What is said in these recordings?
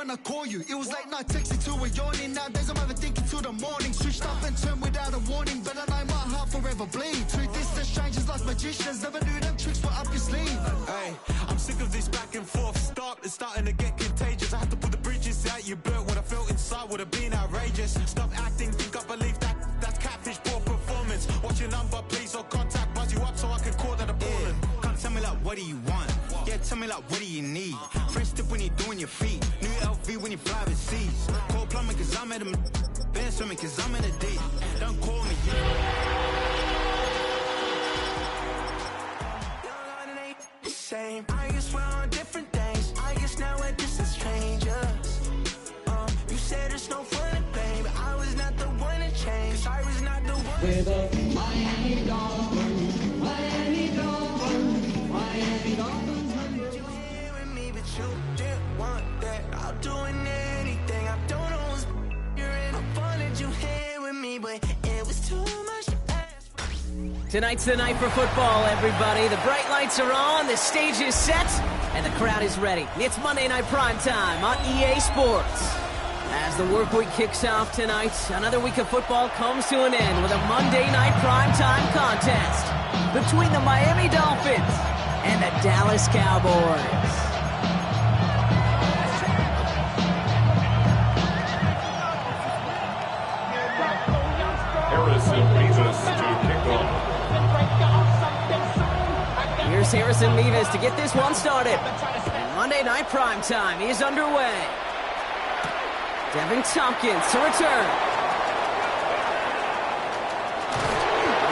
when I call you. It was late night texting to a yawning. Nowadays I'm overthinking till the morning. Switched up and turned without a warning, but I know my heart forever bleeds. Truth is that strangers like magicians never knew them tricks were up your sleeve. Hey, I'm sick of this back and forth. It's starting to get contagious. I have to put the bridges out you built. What I felt inside would have been outrageous. Stop acting, think I believe that's catfish, poor performance. What's your number, please, or contact, buzz you up so I can call that appalling. Come tell me like, what do you want? Yeah, tell me like, what do you need? Fresh tip when you're doing your feet. New LV when you fly overseas. Call plumbing cause I'm at a band swimming cause I'm in a deep. Don't call me. The same. I guess we're on different things. I guess now we're distant strangers. You said it's no fun to play, but I was not the one to change. 'Cause I was not the one. With a Miami Dolphins, Miami Dolphins, Miami Dolphins. You here with me, but you didn't want that. I'm doing anything. I don't know what's you're in. I wanted you here with me, but it was too much to ask for. Tonight's the night for football, everybody. The bright lights are on, the stage is set, and the crowd is ready. It's Monday Night Primetime on EA Sports. As the work week kicks off tonight, another week of football comes to an end with a Monday Night Primetime contest between the Miami Dolphins and the Dallas Cowboys. Harrison Mevis to kick off. Here's Harrison Mevis to get this one started. And Monday Night Primetime is underway. Devin Tompkins to return.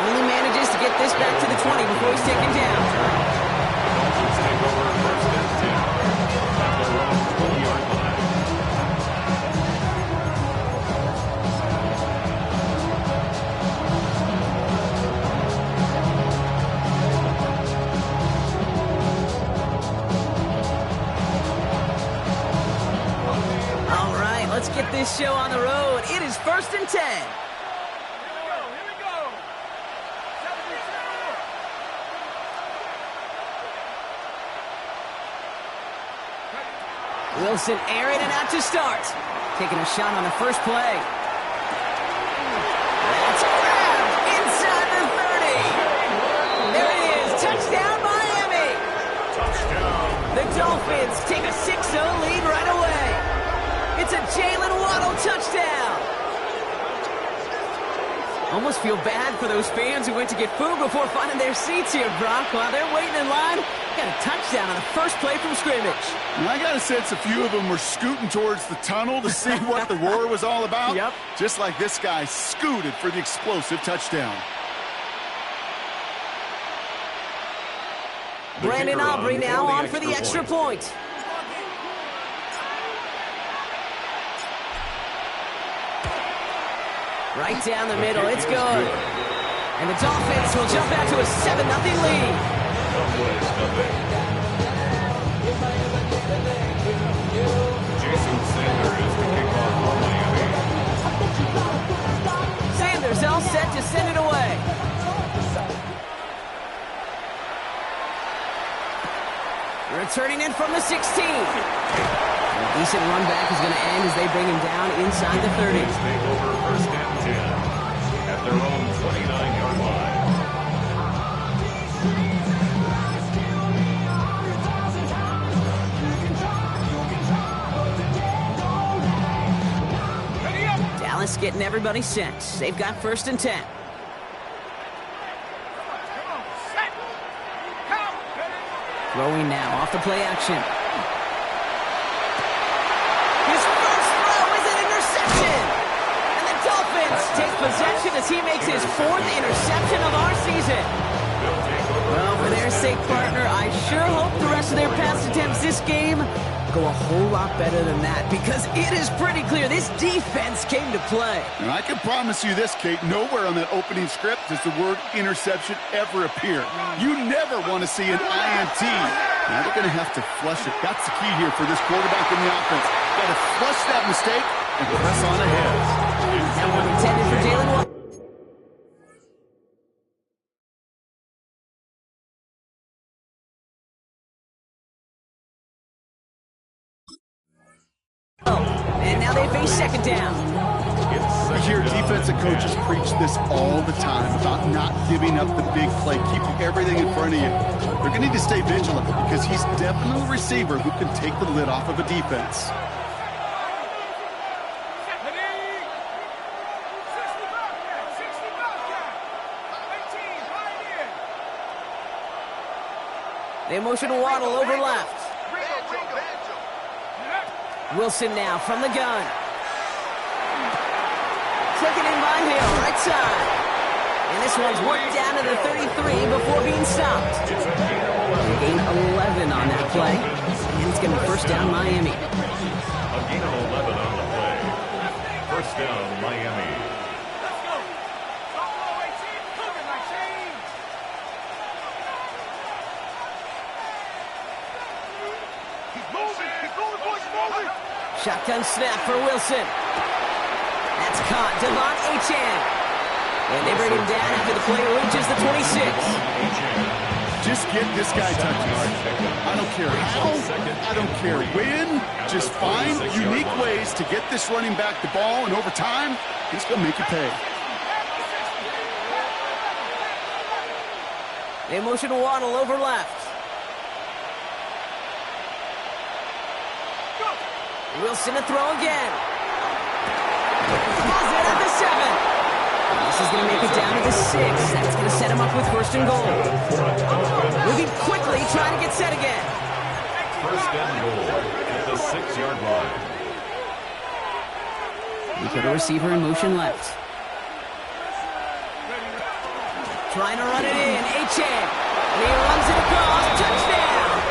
Only manages to get this back to the 20 before he's taken down. Dolphins take over first and 10 at their own 20-yard line. All right, let's get this show on the road. It is first and 10. Wilson airing it out to start. Taking a shot on the first play. That's grabbed inside the 30. There it is. Touchdown, Miami. Touchdown. The Dolphins take a 6-0 lead right away. It's a Jalen Waddle touchdown. Almost feel bad for those fans who went to get food before finding their seats here, Brock. While they're waiting in line, got a touchdown on the first play from scrimmage. And I got a sense a few of them were scooting towards the tunnel to see what the roar was all about. Yep. Just like this guy scooted for the explosive touchdown. Brandon Aubrey now on for the extra point. Right down the middle, it's good. And the Dolphins will jump out to a 7-0 lead. Jason Sanders is the kickoff for Miami. Sanders all set to send it away. Returning in from the 16. A decent run back is going to end as they bring him down inside the 30. Dolphins take over first and 10 at their own 29-yard line. Dallas getting everybody set. They've got first and 10. Throwing now off the play action. His first throw is an interception. And the Dolphins take possession as he makes his 4th interception of our season. Well, for their sake, partner, I sure hope the rest of their pass attempts this game go a whole lot better than that, because it is pretty clear this defense came to play. And I can promise you this, Kate, nowhere on that opening script does the word interception ever appear. You never want to see an INT. Now they're going to have to flush it. That's the key here for this quarterback in the offense. Got to flush that mistake and press on ahead. That one intended for Jalen Waddle. they face second down. You hear defensive coaches preach this all the time about not giving up the big play, keeping everything in front of you. They're going to need to stay vigilant because he's definitely a receiver who can take the lid off of a defense. They motion Waddle over left. Wilson now from the gun. Taken in by Hill, right side. And this one's worked down to the 33 before being stopped. Gain 11 on that play. And it's going to be first down Miami. A gain of 11 on the play. First down, Miami. Shotgun snap for Wilson. That's caught. Devon Achane. And they bring him down after the play reaches the 26. Just get this guy touches. I don't care how, I don't care when. Just find unique ways to get this running back the ball, and over time, he's going to make you pay. They motion Waddle over left. Wilson to throw again. Pulls it at the 7. This is going to make it down to the 6. That's going to set him up with first and goal. Moving quickly, trying to get set again. First and goal at the 6-yard line. We put a receiver in motion left. Trying to run it in. Achane. And he runs it across. Touchdown.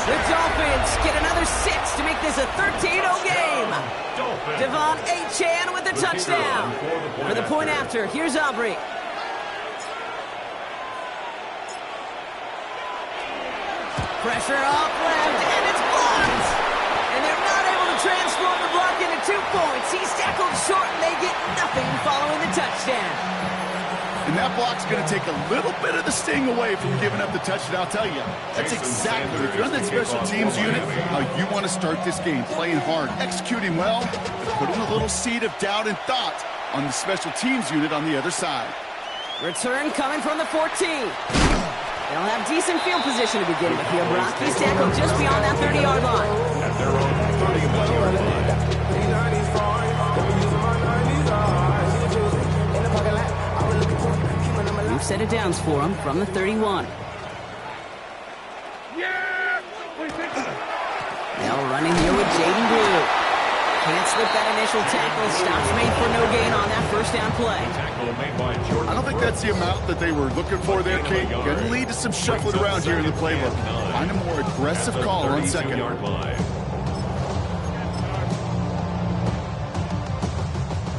The Dolphins get another 6 to make this a 13-0 game. Devon Achane with the touchdown. For the point after, here's Aubrey. Pressure off left, and it's blocked. And they're not able to transform the block into 2 points. He's tackled short, and they get nothing following the touchdown. And that block's going to take a little bit of the sting away from giving up the touchdown. I'll tell you, that's exactly, if you're on that special teams unit, how you want to start this game. Playing hard, executing well, and putting a little seed of doubt and thought on the special teams unit on the other side. Return coming from the 14. They'll have decent field position to begin with here. He's tackled just beyond that 30-yard line. At their own 31-yard line. We've set it downs for him from the 31. Now running here with Jaden Blue. Can't slip that initial tackle. Stops made for no gain on that first down play. I don't think that's the amount that they were looking for there, Kate. Going to lead to some shuffling around here in the playbook. Find a more aggressive call on second.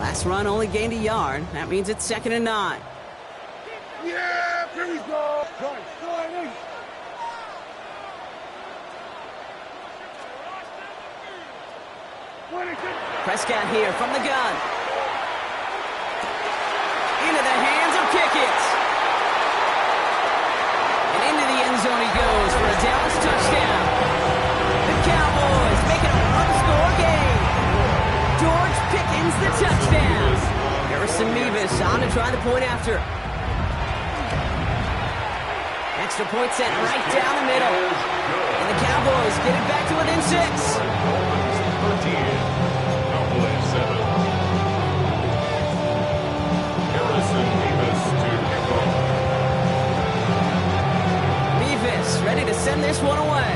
Last run only gained a yard. That means it's 2nd and 9. Yeah, here we go. Prescott here from the gun. Into the hands of Pickett. And into the end zone he goes for a Dallas touchdown. The Cowboys make it a one-score game. George Pickens the touchdown. Harrison Mevis on to try the point after. Extra point set right down the middle. And the Cowboys get it back to within 6. 13. Cowboys 7. Harrison Mevis to kick off. Mevis ready to send this one away.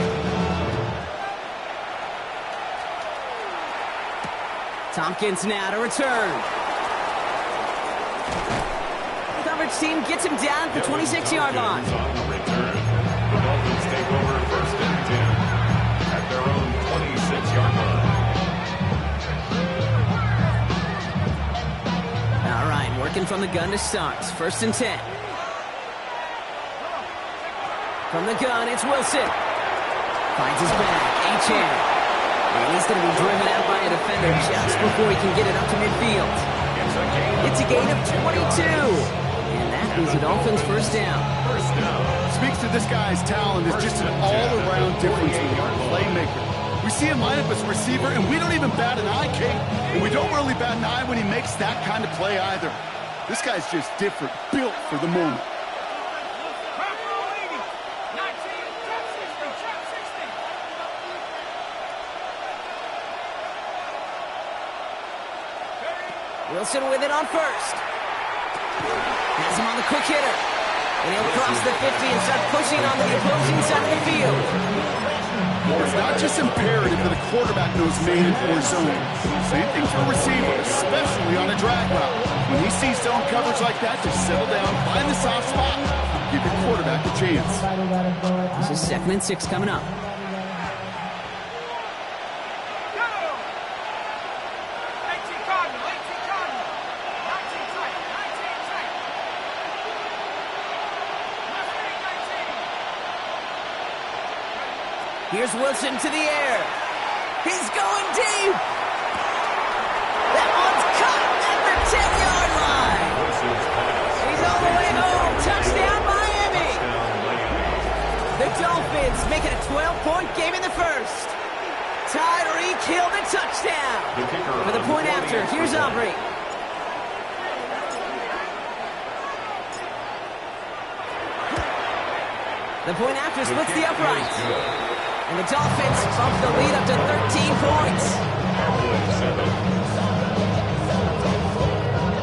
Tompkins now to return. Coverage team gets him down at the 26-yard line. On the return. The Dolphins take over first and 10 at their own 26-yard line. All right, working from the gun to start. First and 10. From the gun, it's Wilson. Finds his back. Achane. And he's going to be driven out by a defender just before he can get it up to midfield. It's a gain of 22. And that is the Dolphins' first down. Speaks to this guy's talent as just an all-around difference maker, playmaker. We see him line up as a receiver, and we don't even bat an eye, Kate. And we don't really bat an eye when he makes that kind of play either. This guy's just different, built for the moment. Wilson with it on first. Has him on the quick hitter. And he'll cross the 50 and start pushing onto the opposing side of the field. It's not just imperative that a quarterback knows man or zone. Same thing for a receiver, especially on a drag route. When he sees zone coverage like that, just settle down, find the soft spot, give your quarterback a chance. This is 2nd and 6 coming up. Here's Wilson to the air. He's going deep. That one's caught at the 10-yard line. He's all the way home. Touchdown, Miami. The Dolphins make it a 12-point game in the first. Tyreek Hill the touchdown. For the point after, here's Aubrey. The point after splits the uprights. And the Dolphins bump the lead up to 13 points.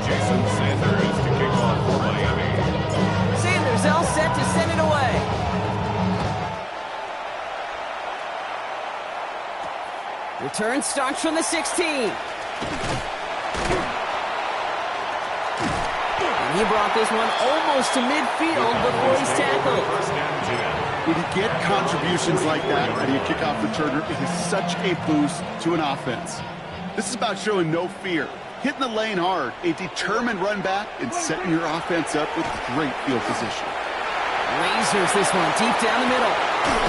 Jason Sanders to kick off for Miami. Sanders all set to send it away. Return starts from the 16. And he brought this one almost to midfield before he's tackled. When you get contributions like that out of your kickoff returner, it is such a boost to an offense. This is about showing no fear, hitting the lane hard, a determined run back, and setting your offense up with great field position. Lasers this one deep down the middle.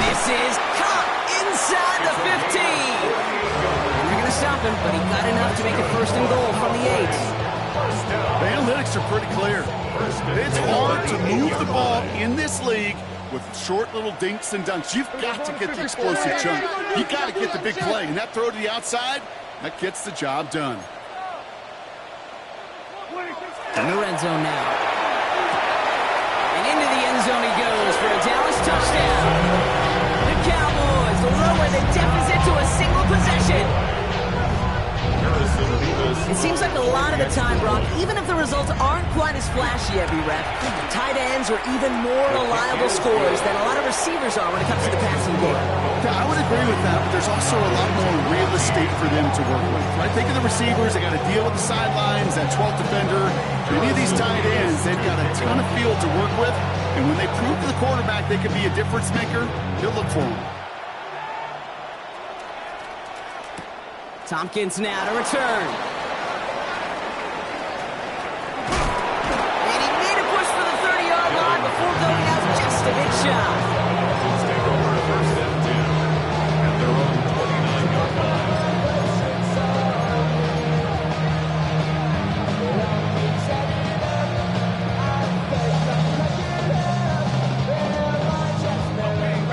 This is caught inside the 15. And they're going to stop him, but he got enough to make it 1st and goal from the 8. The analytics are pretty clear. It's hard to move the ball in this league with short little dinks and dunks. You've got to get the explosive chunk. You've got to get the big play. And that throw to the outside, that gets the job done. In the red zone now. And into the end zone he goes for a Dallas touchdown. The Cowboys lower the deficit to a single possession. It seems like a lot of the time, Brock, even if the results aren't quite as flashy every rep, tight ends are even more reliable scorers than a lot of receivers are when it comes to the passing game. Yeah, I would agree with that, but there's also a lot more real estate for them to work with. Right? Think of the receivers. They got to deal with the sidelines, that 12th defender. Any of these tight ends, they've got a ton of field to work with, and when they prove to the quarterback they can be a difference maker, he'll look for them. Tompkins now to return. And he made a push for the 30-yard line before going out just a bit shy. Take over 1st and 10 at their own 29-yard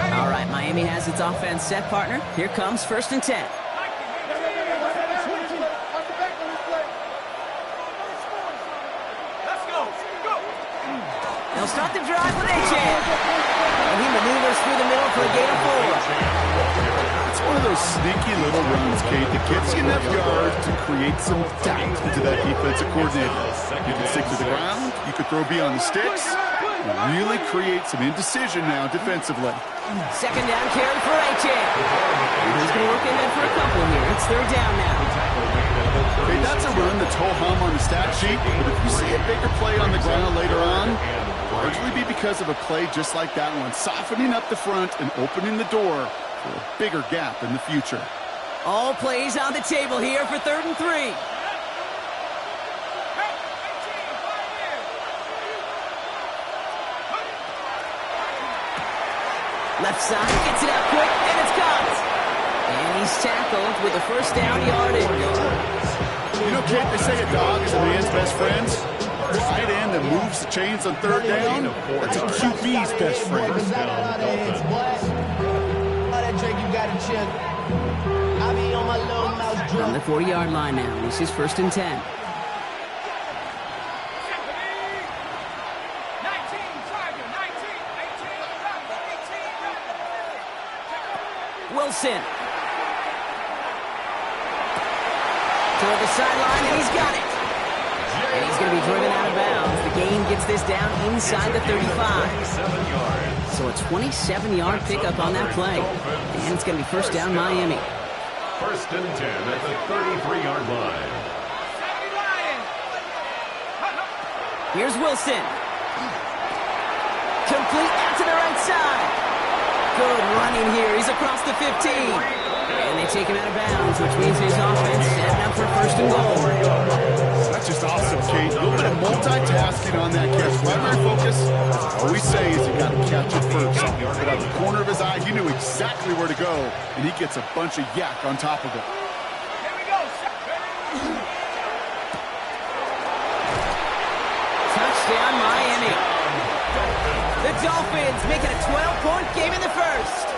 line. All right, Miami has its offense set, partner. Here comes 1st and 10. They'll start the drive with H.A. And he maneuvers through the middle for a gain of 4. It's one of those sneaky little runs, Kate, that gets you enough yards to create some doubt into that defensive coordinator. You can stick to the ground, you can throw beyond the sticks, and really create some indecision now defensively. 2nd down carry for H.A. He's going to work in there for a couple here. It's 3rd down now. Okay, that's a run that's ho-hum on the stat sheet, but if you see a bigger play on the ground later on, largely be because of a play just like that one, softening up the front and opening the door for a bigger gap in the future. All plays on the table here for 3rd and 3. Left side, gets it out quick, and it's caught. And he's tackled with a 1st down yardage. You know, Kate, they say a dog is a man's best friend. Tight end that moves the chains on 3rd down, that's a QB's best friend. That Drake, you got to chill. On the 40-yard line now. This is 1st and 10. Wilson. Toward the sideline, and he's got it. And he's going to be driven out of bounds. The gain gets this down inside the 35. So a 27-yard pickup on that play. And it's going to be 1st down Miami. 1st and 10 at the 33-yard line. Here's Wilson. Complete out to the right side. Good running here. He's across the 15. And they take him out of bounds, which means his offense setting up for 1st and goal. That's just awesome, Kate. A little bit of multitasking on that catch. Primary focus, all we say is you got to catch it first. But out the corner of his eye, he knew exactly where to go, and he gets a bunch of yak on top of it. Touchdown, Miami. The Dolphins make it a 12-point game in the 1st.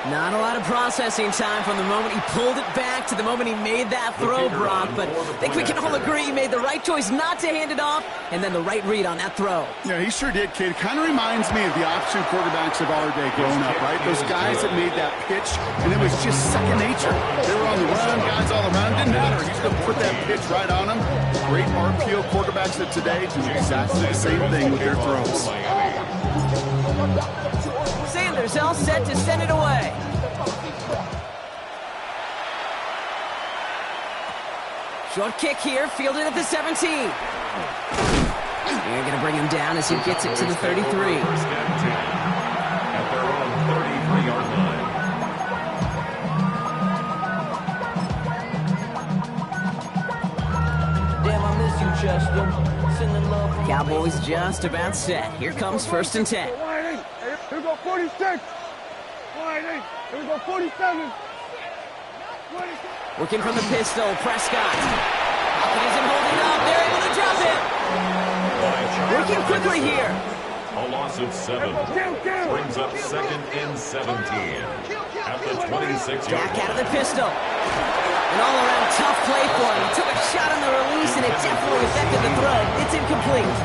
Not a lot of processing time from the moment he pulled it back to the moment he made that throw, Brock. But I think we can all agree he made the right choice not to hand it off, and then the right read on that throw. Yeah, he sure did, kid. It kind of reminds me of the option quarterbacks of our day growing up, right? Those guys that made that pitch, and it was just second nature. They were on the run, guys all around. Didn't matter. He's going to put that pitch right on them. Great RPO quarterbacks of today do exactly the same thing with their throws. Sanders all set to send it away. Short kick here, fielded at the 17. They're going to bring him down as he gets it to the 33. 1st and 10 at their own 33-yard line. Damn, I miss you, Chester. Sending love from Cowboys just about set. Here comes 1st and 10. Here we go 46. Here we go 47. Working from the pistol, Prescott. Falcons isn't holding up. They're able to drop it. Working quickly here. A loss of 7 brings up 2nd and 17 at the 26-yard line. Back out of the pistol. An all-around tough play for him. He took a shot on the release, and it definitely affected the throw. It's incomplete.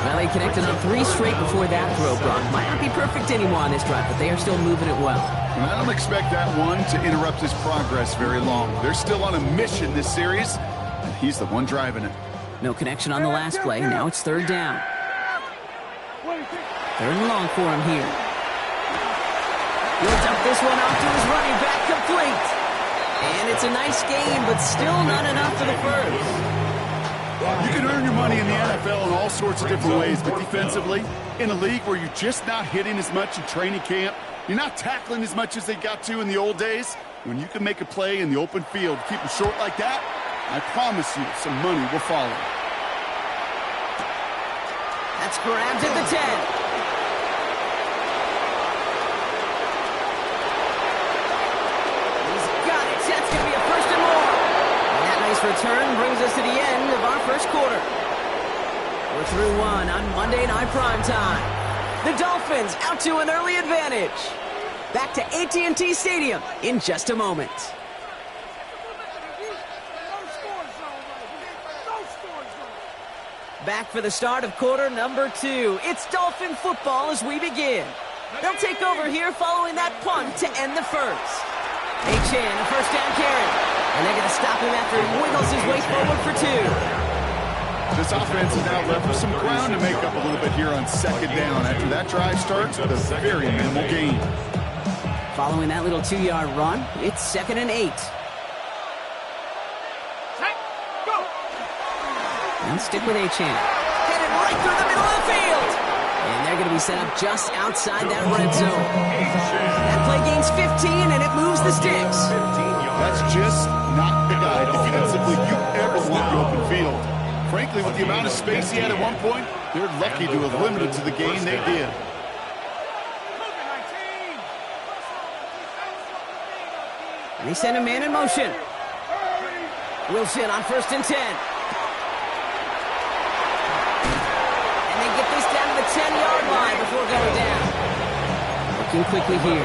Well, they connected on 3 straight before that throw, Brock. Might not be perfect anymore on this drive, but they are still moving it well. And I don't expect that one to interrupt his progress very long. They're still on a mission this series, and he's the one driving it. No connection on the last play. Now it's 3rd down. 3rd and long for him here. He'll dump this one off to his running back, complete. And it's a nice game, but still not enough for the 1st. You can earn your money in the NFL in all sorts of different ways, but defensively, in a league where you're just not hitting as much in training camp, you're not tackling as much as they got to in the old days, when you can make a play in the open field, keep them short like that, I promise you some money will follow. That's grabbed at the 10. He's got it. That's going to be a 1st and more. And that nice return brings us to the end of our 1st quarter. We're through 1 on Monday Night Primetime. The Dolphins out to an early advantage. Back to AT&T Stadium in just a moment. Back for the start of quarter number 2. It's Dolphin football as we begin. They'll take over here following that punt to end the 1st. H.N., a 1st down carry. And they're going to stop him after he wiggles his way forward for 2. This offense is now left with some ground to make up a little bit here on 2nd down after that drive starts with a very minimal gain. Following that little 2-yard run, it's 2nd and 8. And stick with H.N. Headed right through the middle of the field. And they're going to be set up just outside that red zone. That play gains 15, and it moves the sticks. That's just not the guy defensively you ever want the open field. Frankly, with the amount of space he had at one point, they're lucky to have limited to the game they did. And he sent a man in motion. Wilson on 1st and 10. And they get this down to the 10-yard line before going down. Looking quickly here.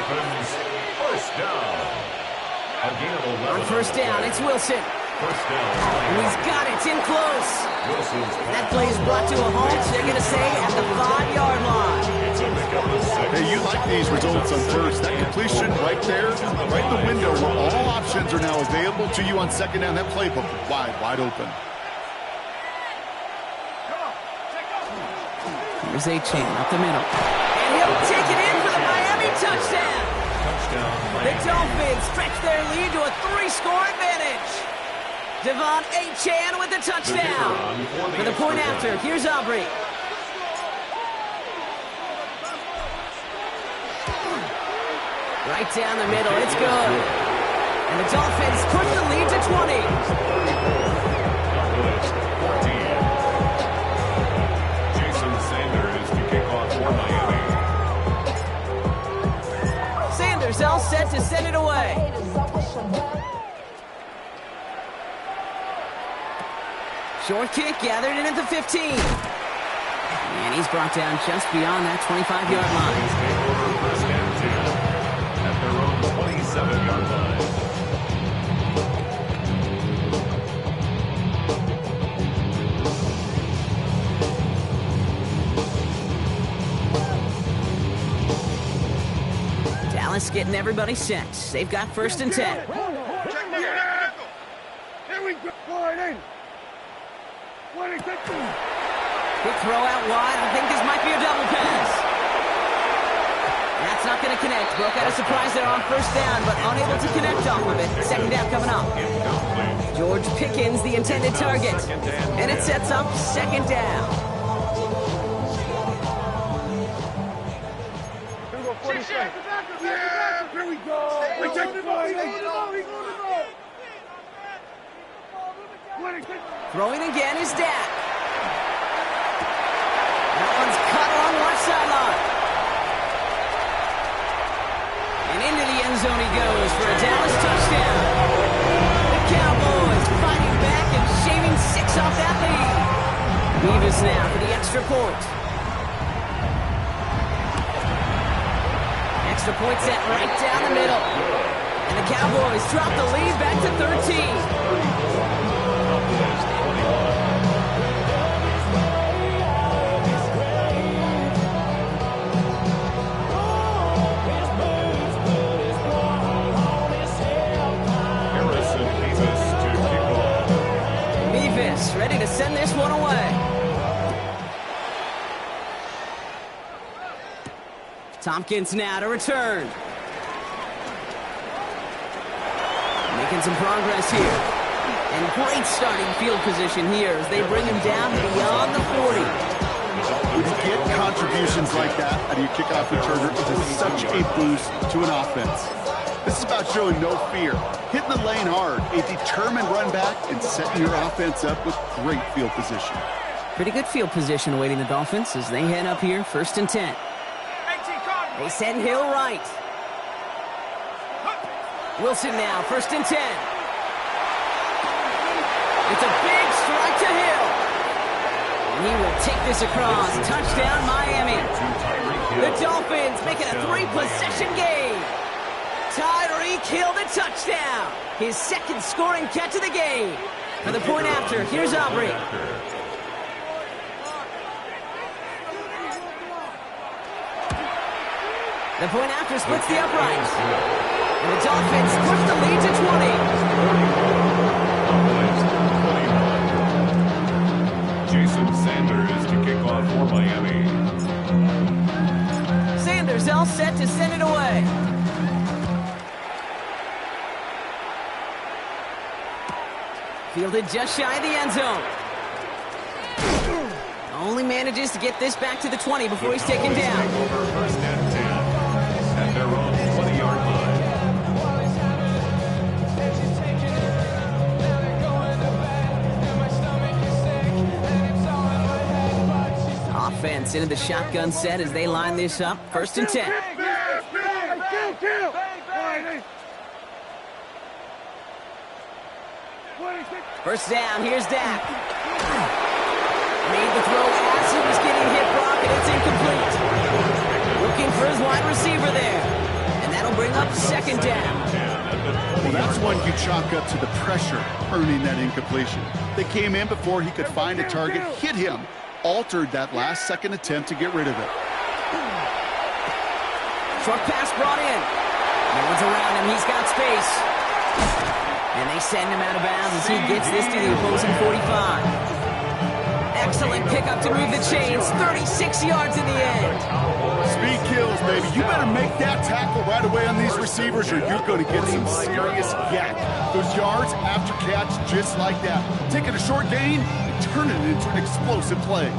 Dolphins, first down. A gain of 11. On first down, it's Wilson. First down. And he's got it. It's in close. Wilson's That play is brought to a halt. They're going to say at the 5-yard line. It's a pickup of 6. Hey, you like these results on first. That completion right there, right in the window where all options are now available to you on second down. That playbook wide open. Here's A-Chain up the middle. And he'll take it in for the Miami touchdown. The Dolphins stretch their lead to a 3-score advantage. Devon A-Chan with the touchdown. For the point after, here's Aubrey. Right down the middle, it's good. And the Dolphins push the lead to 20. Jason Sanders to kick off for Miami. Sanders all set to send it away. Short kick gathered in at the 15. And he's brought down just beyond that 25-yard line. First and 10 at their own 27-yard line. Dallas getting everybody set. They've got first and 10. Here we go. Quick throw out wide. I think this might be a double pass. That's not going to connect. Broke out a surprise there on first down, but unable to connect off of it. Second down coming up. George Pickens, the intended target. And it sets up second down. Here we go, 46. Yeah, here we go. We take the ball. Throwing again is Dak. That one's cut on left sideline. And into the end zone he goes for a Dallas touchdown. The Cowboys fighting back and shaving 6 off that lead. Beavis now for the extra point. Extra point set right down the middle. And the Cowboys drop the lead back to 13. Ready to send this one away. Tompkins now to return. Making some progress here. And great starting field position here as they bring him down beyond the 40. When you get contributions like that out of your kickoff returner, it is such a boost to an offense. This is about showing no fear, hitting the lane hard, a determined run back, and setting your offense up with great field position. Pretty good field position awaiting the Dolphins as they head up here, first and 10. They send Hill right. Wilson now, first and 10. It's a big strike to Hill. And he will take this across. Touchdown, Miami. The Dolphins making a 3-possession game. Tyreek Hill the touchdown. His second scoring catch of the game. For the point after, here's Aubrey. The point after splits the uprights. And the Dolphins push the lead to 20. Jason Sanders to kick off for Miami. Sanders all set to send it away. Fielded just shy of the end zone. Only manages to get this back to the 20 before he's taken down. First and 10 at their own 20-yard line. Offense into the shotgun set as they line this up. First and 10. First down, here's Dak. Made the throw as he was getting hit, Brock, and it's incomplete. Looking for his wide receiver there. And that bring up second down. Well, that's one you chalk up to the pressure earning that incompletion. They came in before he could find a target, hit him, altered that last second attempt to get rid of it. Short pass brought in. No one's around him. He's got space. And they send him out of bounds as he gets this to the opposing 45. Excellent pickup to move the chains. 36 yards in the end. Speed kills, baby. You better make that tackle right away on these receivers or you're going to get some serious yak. Those yards after catch just like that. Taking a short gain and turning it into an explosive play.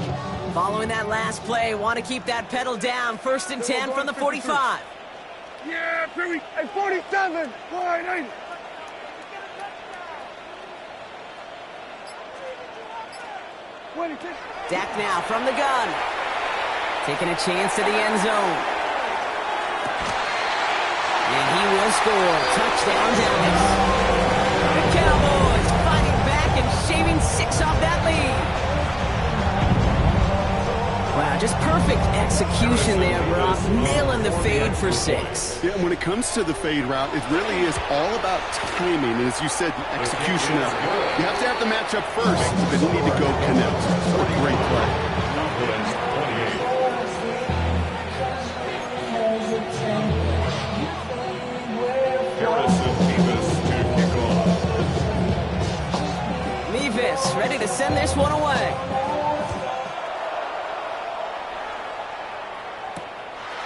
Following that last play, want to keep that pedal down. 1st and 10 from the 45. Yeah, Perry. Hey, 47. Wide 80. Dak now from the gun. Taking a chance to the end zone. And he will score. Touchdown, Dallas. The Cowboys fighting back and shaving 6 off that lead. Wow, just perfect execution there, Brock. Nailing the fade for 6. Yeah, when it comes to the fade route, it really is all about timing. And as you said, the execution of it. You have to have the matchup first, but you need to go connect. What a great play. Mevis ready to send this one away.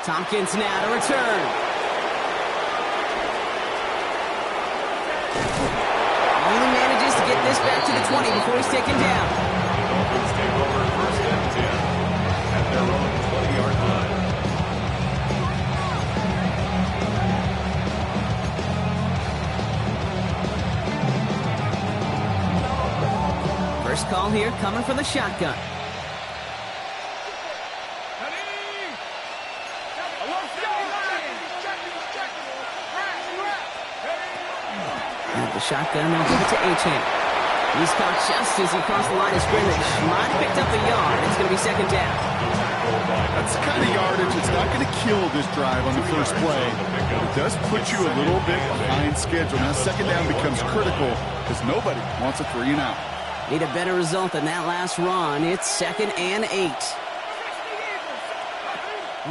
Tompkins now to return. Only manages to get this back to the 20 before he's taken down. Dolphins take over 1st and 10 at their own 20-yard line. First call here coming from the shotgun. The shotgun, they'll give it to Achane. He's caught just as he crossed the line of scrimmage. Might have picked up a yard. It's going to be second down. That's the kind of yardage that's not going to kill this drive on the first play. It does put you a little bit behind schedule. Now second down becomes critical because nobody wants a 3 and out. Need a better result than that last run. It's 2nd and 8.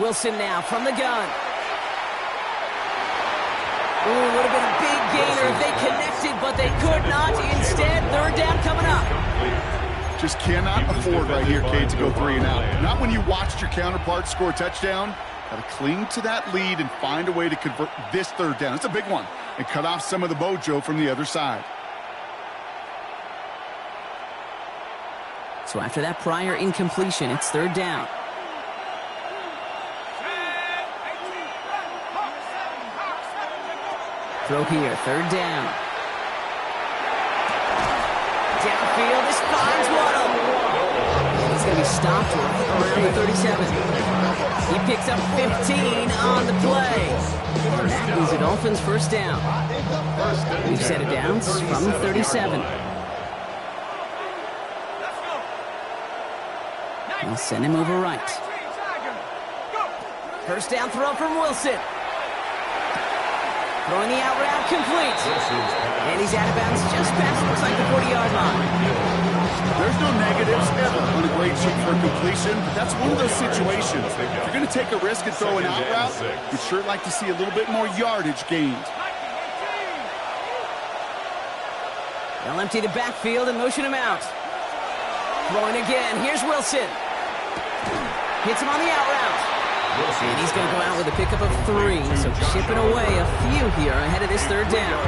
Wilson now from the gun. Ooh, would have been a big gainer if they connected, but they could not. Instead, 3rd down coming up. Just cannot afford right here, Kate, to go 3 and out. Not when you watched your counterpart score a touchdown. Got to cling to that lead and find a way to convert this 3rd down. It's a big one. And cut off some of the mojo from the other side. So after that prior incompletion, it's 3rd down. Throw here, 3rd down. Downfield, this finds Waddle. And he's going to be stopped around the 37. He picks up 15 on the play. And that is the Dolphins' 1st down. We've set it down from the 37. They'll send him over right. 1st down throw from Wilson. Throwing the out route complete. And he's out of bounds just past, looks like the 40-yard line. There's no negatives ever on a great shoot for completion, but that's one of those situations. If you're going to take a risk and throw an out route, you'd sure like to see a little bit more yardage gained. They'll empty the backfield and motion him out. Throwing again. Here's Wilson. Hits him on the out route. And he's going to go out with a pickup of 3, so chipping away a few here ahead of this 3rd down.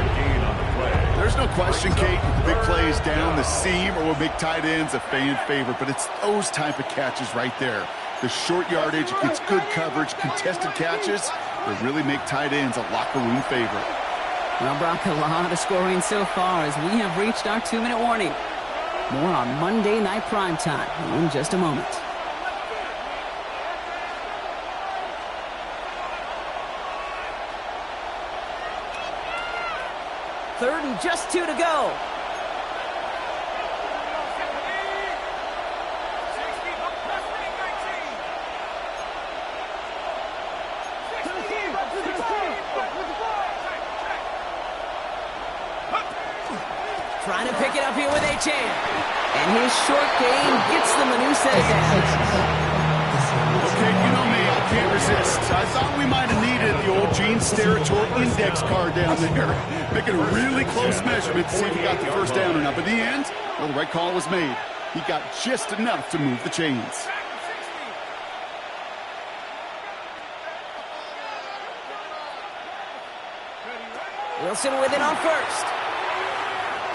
There's no question, Kate, the big play is down the seam or with big tight ends, a fan favorite, but it's those type of catches right there. The short yardage, it gets good coverage, contested catches, that really make tight ends a locker room favorite. Well, Brock, a lot of scoring so far as we have reached our 2-minute warning. More on Monday Night Primetime in just a moment. 3rd and just 2 to go. Trying to pick it up here with Achane. And his short game gets them a new set of downs. Okay, you know me, I can't resist. I thought we might have needed the old Gene Steratore index card down there. Making a really close measurement to see if he got the first down or not. But in the end, well, the right call was made. He got just enough to move the chains. Wilson with it on first.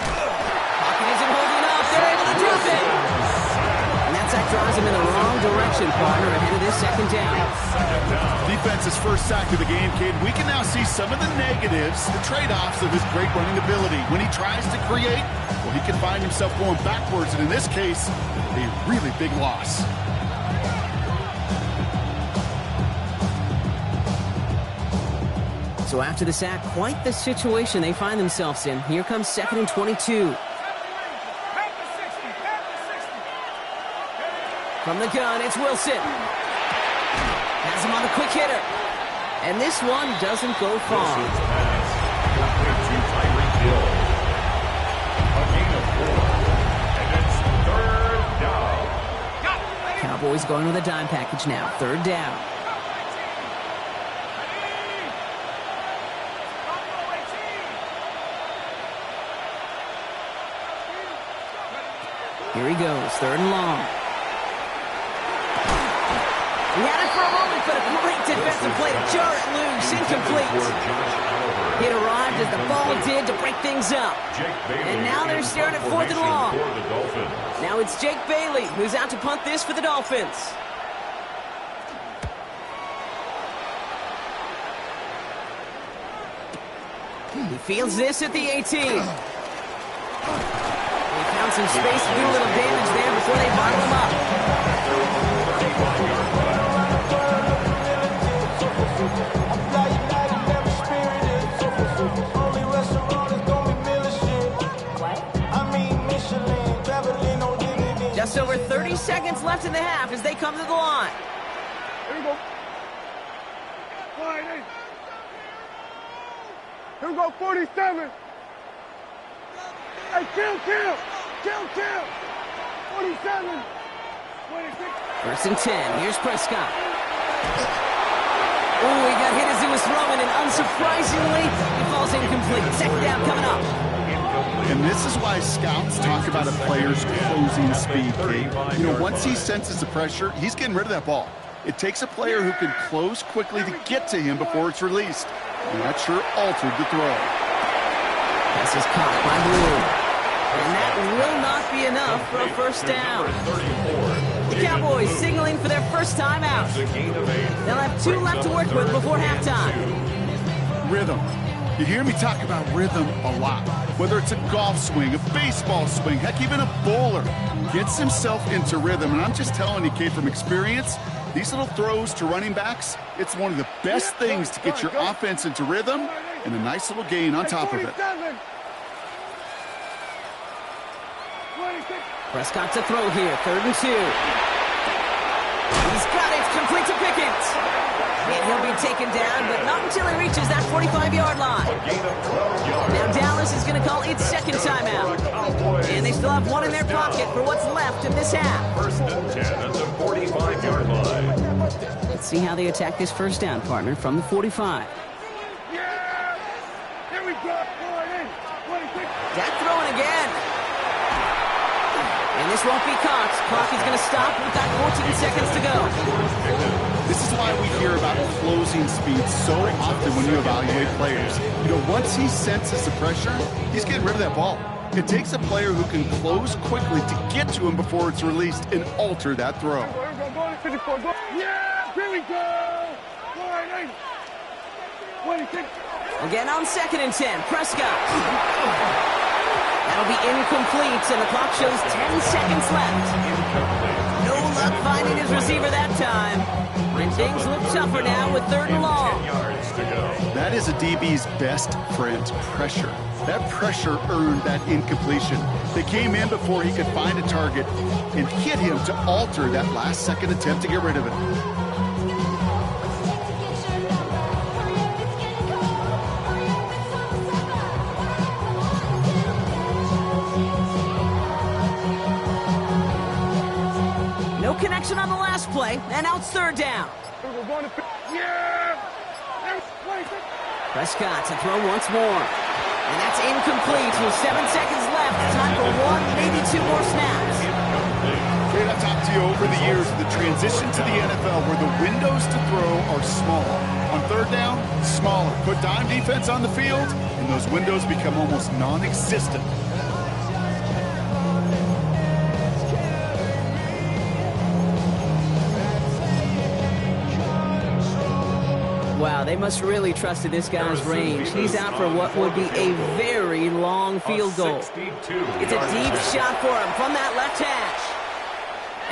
Pocket isn't holding up. They're able to drop it. And that sack drives him in the wrong direction, partner, ahead of this second down. Defense's first sack of the game, kid. We can now see some of the negatives, the trade-offs of his great running ability. When he tries to create, well, he can find himself going backwards, and in this case, a really big loss. So after the sack, quite the situation they find themselves in. Here comes 2nd and 22. From the gun, it's Wilson. Has him on the quick hitter. And this one doesn't go far. Cowboys going with a dime package now. 3rd down. Here he goes, 3rd and long. He had it for a moment, but a great defensive play to jar it loose, incomplete. It arrived as the ball did to break things up. And now they're staring at 4th and long. Now it's Jake Bailey who's out to punt this for the Dolphins. He fields this at the 18. Some space to do a little damage there before they bottle him up. Just over 30 seconds left in the half as they come to the line. Here we go. Here we go, 47. Hey, kill. 47. 26. 1st and 10. Here's Prescott. Oh, he got hit as he was throwing, and unsurprisingly, he falls incomplete. 2nd down coming up. And this is why scouts talk about a player's closing speed, Kate. You know, once he senses the pressure, he's getting rid of that ball. It takes a player who can close quickly to get to him before it's released. And that sure altered the throw. This is caught by Blue. And that will not be enough for a 1st down. The Cowboys signaling for their first time out. They'll have 2 left to work with before halftime. Rhythm. You hear me talk about rhythm a lot. Whether it's a golf swing, a baseball swing, heck, even a bowler. Gets himself into rhythm. And I'm just telling you, kid, from experience, these little throws to running backs, it's one of the best things to get your offense into rhythm and a nice little gain on top of it. Prescott to throw here, 3rd and 2. He's got it, complete to Pickens. And he'll be taken down, but not until he reaches that 45-yard line. Now Dallas is going to call its 2nd timeout. And they still have 1 in their pocket for what's left in this half. 1st and 10 at the 45-yard line. Let's see how they attack this 1st down, partner, from the 45. Jack throwing again. And this won't be caught. Clock is going to stop. We've got 14 seconds to go. This is why we hear about closing speed so often when you evaluate players. You know, once he senses the pressure, he's getting rid of that ball. It takes a player who can close quickly to get to him before it's released and alter that throw. Yeah, here we go. 26. Again on 2nd and 10. Prescott. That'll be incomplete, and the clock shows 10 seconds left. No luck finding his receiver that time. And things look tougher now with 3rd and long. That is a DB's best friend, pressure. That pressure earned that incompletion. They came in before he could find a target and hit him to alter that last-second attempt to get rid of it. action on the last play, and now it's third down. Prescott to throw once more. And that's incomplete with 7 seconds left. Time for one, maybe 2 more snaps. Kate, I've talked to you over the years of the transition to the NFL where the windows to throw are small. On third down, smaller. Put dime defense on the field, and those windows become almost non-existent. Wow, they must really trust in this guy's range. He's out for what would be a very long field goal. It's a deep shot for him from that left hash.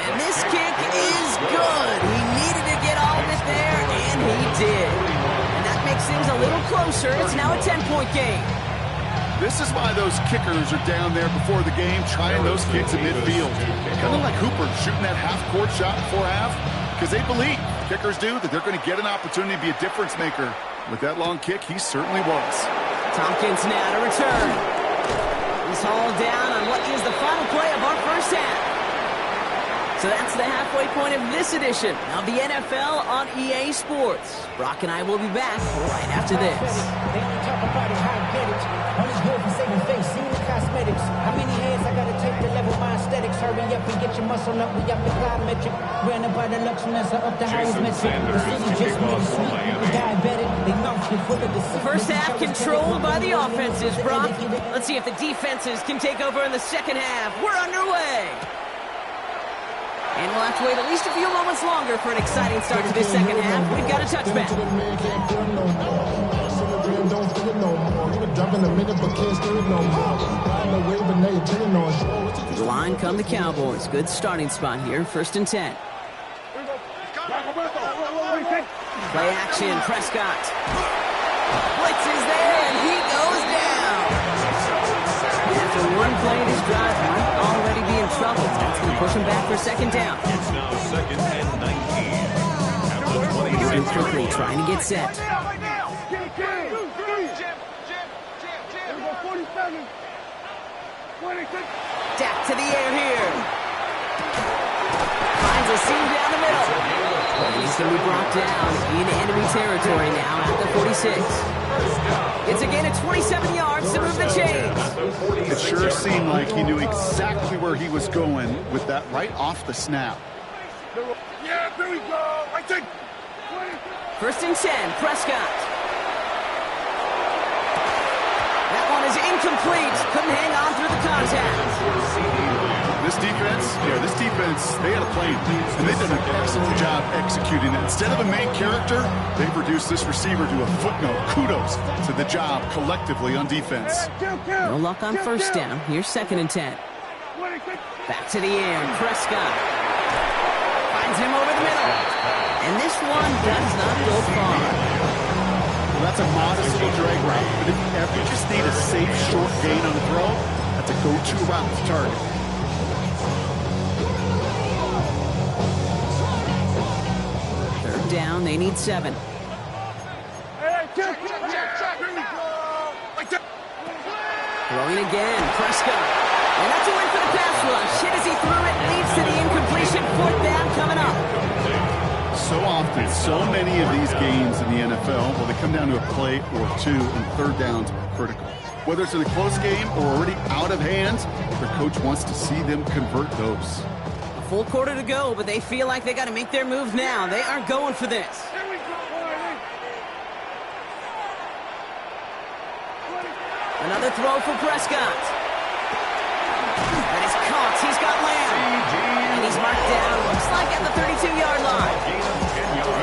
And this kick is good. He needed to get all of it there, and he did. And that makes things a little closer. It's now a 10-point game. This is why those kickers are down there before the game trying those kicks in midfield. Kind of like Hooper shooting that half-court shot before half, because they believe, kickers do, that they're going to get an opportunity to be a difference maker. With that long kick, he certainly was. Tompkins now to return. He's hauled down on what is the final play of our first half. So that's the halfway point of this edition of the NFL on EA Sports. Brock and I will be back right after this. They only talk about it, how I get it. Only good for saving face, seeing the cosmetics. How many hands I gotta take to level my aesthetics? Hurry up and get your muscle up, we up the plyometric. Ran about the Lux Mensa up the highest metric. The city just made it sweet, we diabetic. They mouth get full of the The first half controlled by the offenses, Brock. Let's see if the defenses can take over in the second half. We're underway. And we'll have to wait at least a few moments longer for an exciting start to this second half. We've got a touchback. The line come the Cowboys. Good starting spot here. 1st and 10. Play action. Prescott. Blitz is there, and he goes down. After one play, this drive might already be in trouble. That's going to push him back for 2nd down. It's now 2nd and 19. Moving quickly, trying to get set. Dak to the air here. Finds a seam down the middle. And he's going to be brought down in enemy territory now at the 46. It's a gain of 27 yards to move the chains. It sure seemed like he knew exactly where he was going with that right off the snap. Yeah, there we go. I think. 1st and 10, Prescott. That one is incomplete. Couldn't hang on through the contact. This defense, they had a plan, and they've done an excellent job executing it. Instead of a main character, they've reduced this receiver to a footnote. Kudos to the job collectively on defense. No luck on 1st down. Here's 2nd and 10. Back to the air. Prescott finds him over the middle. And this one does not go far. Well, that's a modest little drag route, but if you ever just need a safe, short gain on the throw, that's a go-to route to target. Down, they need 7. Throwing again, Prescott. And that's a win for the pass rush. Hit as he threw it, leads to the incompletion. 4th down coming up. So often, so many of these games in the NFL, well, they come down to a play or two, and 3rd downs are critical. Whether it's in a close game or already out of hand, their coach wants to see them convert those. A full quarter to go, but they feel like they got to make their move now. They are going for this. Another throw for Prescott. That is caught. He's got Lamb. And he's marked down, looks like at the 32-yard line.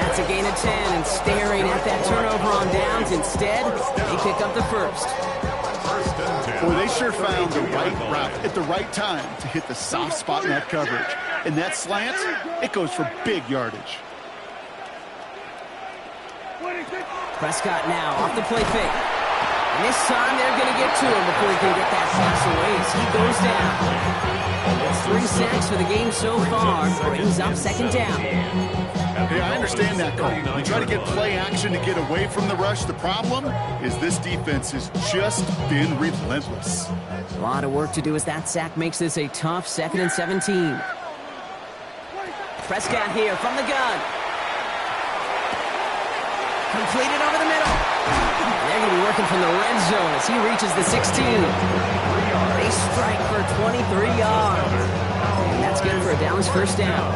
That's a gain of 10, and staring at that turnover on downs. Instead, they pick up the 1st. Boy, they sure found the right route at the right time to hit the soft spot in that coverage. And that slant, it goes for big yardage. Prescott now off the play fake. And this time they're going to get to him before he can get that pass away as he goes down. It's 3 sacks for the game so far. Brings up 2nd down. Hey, I understand that call. You try to get play action to get away from the rush. The problem is this defense has just been relentless. A lot of work to do as that sack makes this a tough 2nd and 17. Prescott here from the gun. Completed over the middle. They're going to be working from the red zone as he reaches the 16. They strike for 23 yards. And that's good for a Dallas first down.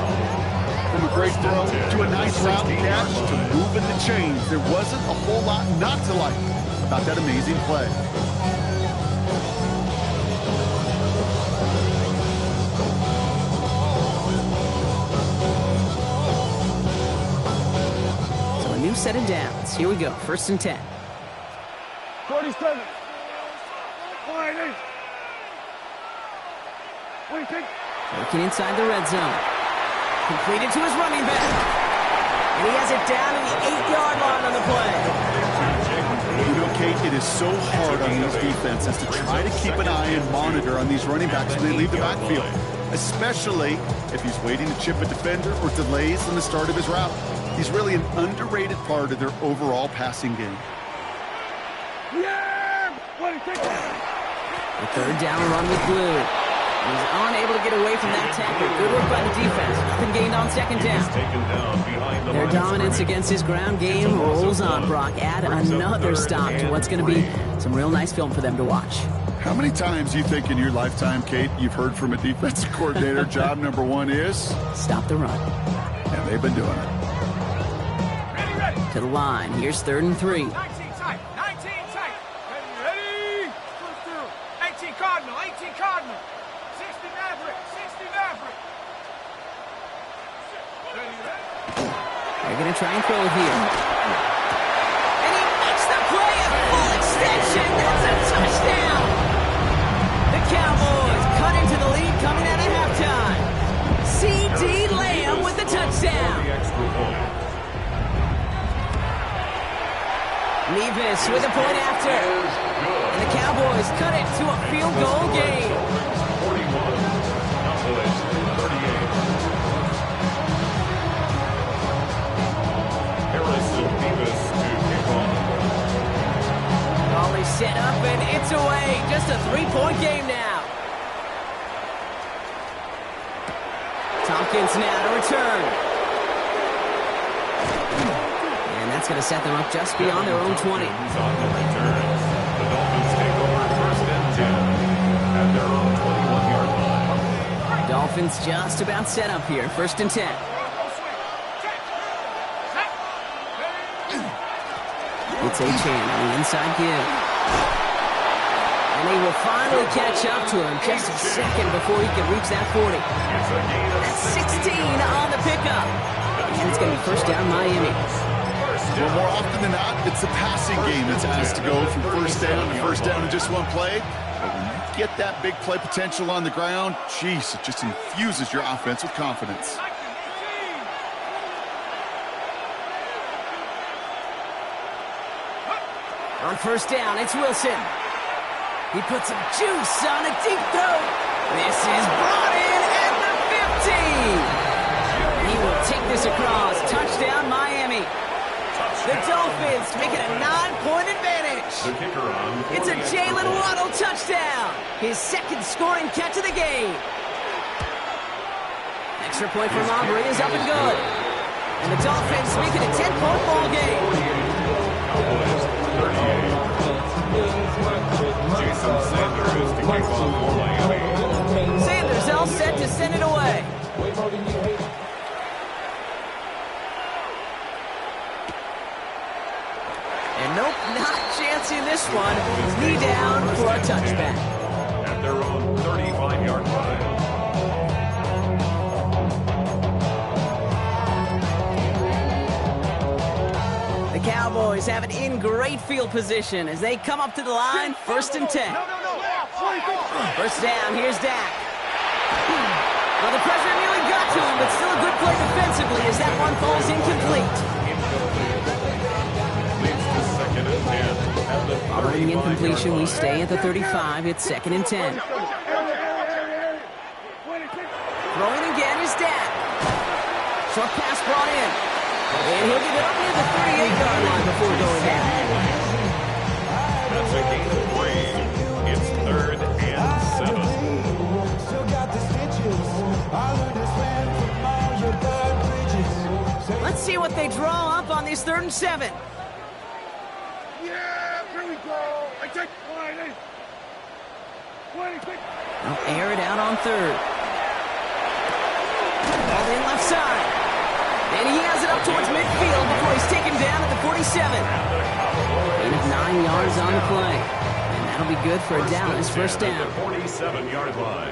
From a great throw to a nice route catch to moving the chains. There wasn't a whole lot not to like about that amazing play. So a new set of downs. Here we go. 1st and 10. 47. 180. What do you think? Working inside the red zone. Completed to his running back. And he has it down in the 8-yard line on the play. You know, Kate, it is so hard on these defenses to try to keep an eye and monitor on these running backs when they leave the backfield, especially if he's waiting to chip a defender or delays in the start of his route. He's really an underrated part of their overall passing game. Yeah! What do you think? The 3rd down run with Blue. He's unable to get away from that tackle. Good work by the defense. Nothing gained on 2nd down. Their dominance against his ground game rolls on, Brock. Add another stop to what's going to be some real nice film for them to watch. How many times do you think in your lifetime, Kate, you've heard from a defensive coordinator, job number 1 is? Stop the run. And they've been doing it. To the line. Here's 3rd and 3. 19 tight. 19 tight. Ready? 18 Cardinal. 18 Cardinal. 60 Maverick. 60 Maverick. They're going to try and throw it here. And he makes the play a full extension. That's a touchdown. The Cowboys cut into the lead coming out of halftime. C.D. Lamb with the touchdown. Nevis with a point after. And the Cowboys cut it to a field goal game. 41, Cowboys 38. Harrison Nevis to kick off. Ball is set up and it's away. Just a 3-point game now. Tompkins now to return. And that's going to set them up just beyond their own 20. On the return, the Dolphins take over 1st and 10 at their own 21-yard line. Dolphins just about set up here. 1st and 10. It's Achane on the inside give. And they will finally catch up to him just a second before he can reach that 40. That's 16 on the pickup. And it's going to be 1st down Miami. Well, more often than not, it's the passing game that's asked to go from 1st down to 1st down in just one play. But when you get that big play potential on the ground, geez, it just infuses your offense with confidence. On 1st down, it's Wilson. He puts some juice on a deep throw. This is brought in at the 50. He will take this across. Touchdown, Miami. The Dolphins make it a 9-point advantage. The kicker on. It's a Jalen Waddle touchdown. His 2nd scoring catch of the game. Extra point from Aubrey is up and good. And the Dolphins make it a 10-point ball game. Cowboys 38. Jason Sanders to kick off for Miami. Sanders all set to send it away. And nope, not chancing this one. Knee down for a touchback. At their own 35-yard line. The Cowboys have it in great field position as they come up to the line, 1st and 10. 1st down, here's Dak. Well, the pressure nearly got to him, but still a good play defensively as that one falls incomplete. Following incompletion, we stay at the 35. It's 2nd and 10. Throwing again is Dak. Short pass brought in. And he'll get it up near the 38-yard line before going down. That's a gain of 3. It's 3rd and 7. Still got the stitches. I learned this man from Mario Kart. draw up on this 3rd and 7. Yeah, here we go. I take line in. They'll air it out on 3rd. Ball in left side. And he has it up towards midfield before he's taken down at the 47. Gain of 9 yards on the play. And that'll be good for a down. His first down. 47-yard line.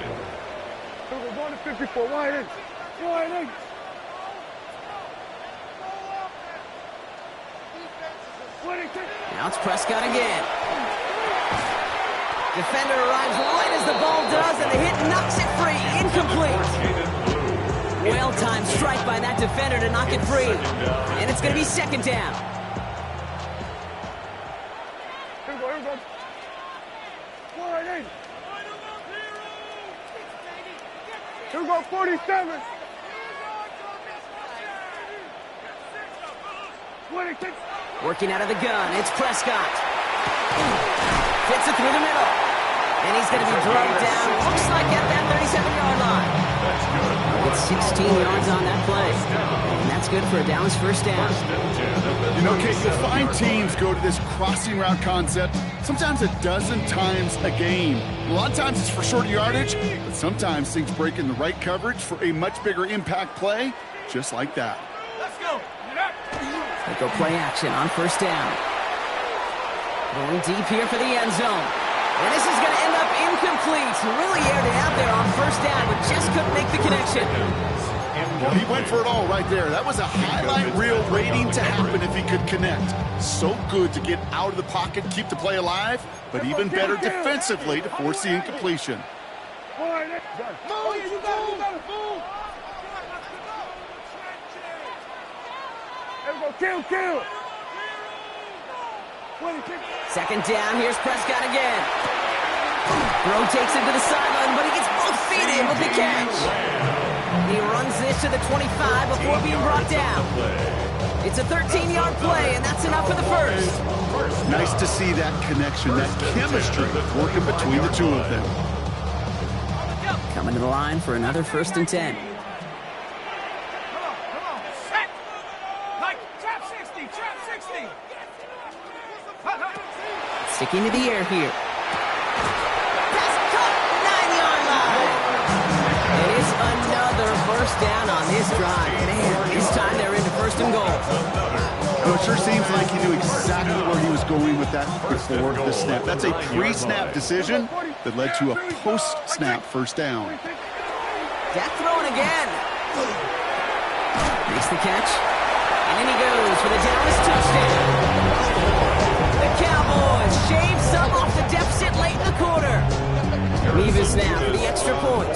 We're going to 54. Wide in. Wide in. Now it's Prescott again. Defender arrives right as the ball does, and the hit knocks it free. Incomplete. Well-timed strike by that defender to knock it free. And it's going to be 2nd down. Here we go, here we go. Wide in. Here we go, 47. 26. Working out of the gun, it's Prescott. Fits it through the middle. And he's going to be drugged down, looks like at that 37-yard line. It's 16 yards on that play. And that's good for a Dallas first down. You know, Kate, you'll find teams go to this crossing route concept sometimes a dozen times a game. A lot of times it's for short yardage, but sometimes things break in the right coverage for a much bigger impact play, just like that. Let's go. They go play action on first down. Going deep here for the end zone. And this is going to end up incomplete. Really aired it out there on first down, but just couldn't make the connection. Well, he went for it all right there. That was a highlight reel waiting to happen if he could connect. So good to get out of the pocket, keep the play alive, but even better defensively to force the incompletion. Move, you got it, move. There we go, kill. 2nd down, here's Prescott again. Throw takes him to the sideline, but he gets both feet in with the catch. He runs this to the 25 before being brought down. It's a 13-yard play, and that's enough for the first. Nice to see that connection, that chemistry working between the two of them. Coming to the line for another 1st and 10. Come on, set. Like, trap 60. Sticking to the air here. Pass caught, 9-yard line. It is another first down on this drive. Man, this time they're into 1st and goal. Well, it sure seems like he knew exactly where he was going with that before the snap. That's a pre-snap decision that led to a post-snap first down. Death throwing again. Makes the catch. And in he goes for the Dallas touchdown. The Cowboys shave some off the deficit late in the quarter. Revis now for the extra point.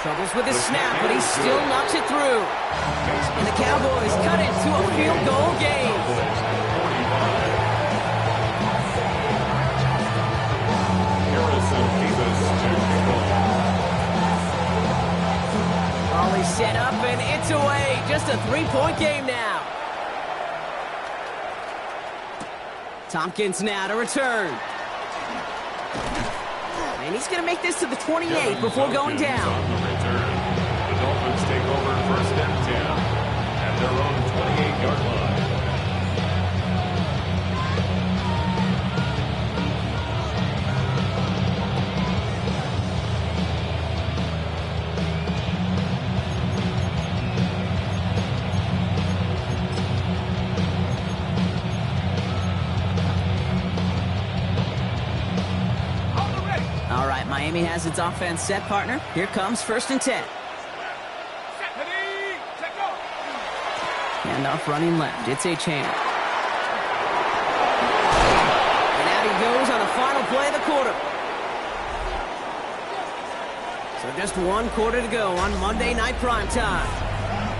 Troubles with his snap, but he still knocks it through. And the Cowboys cut it to a field goal game. Volley set up and it's away. Just a 3-point game now. Tompkins now to return. And he's going to make this to the 28 before going down. The Dolphins take over 1st and 10 at their own 28-yard line. Miami has its offense set, partner. Here comes 1st and 10. Handoff running left. It's a chance. And out he goes on the final play of the quarter. So just 1 quarter to go on Monday Night Primetime.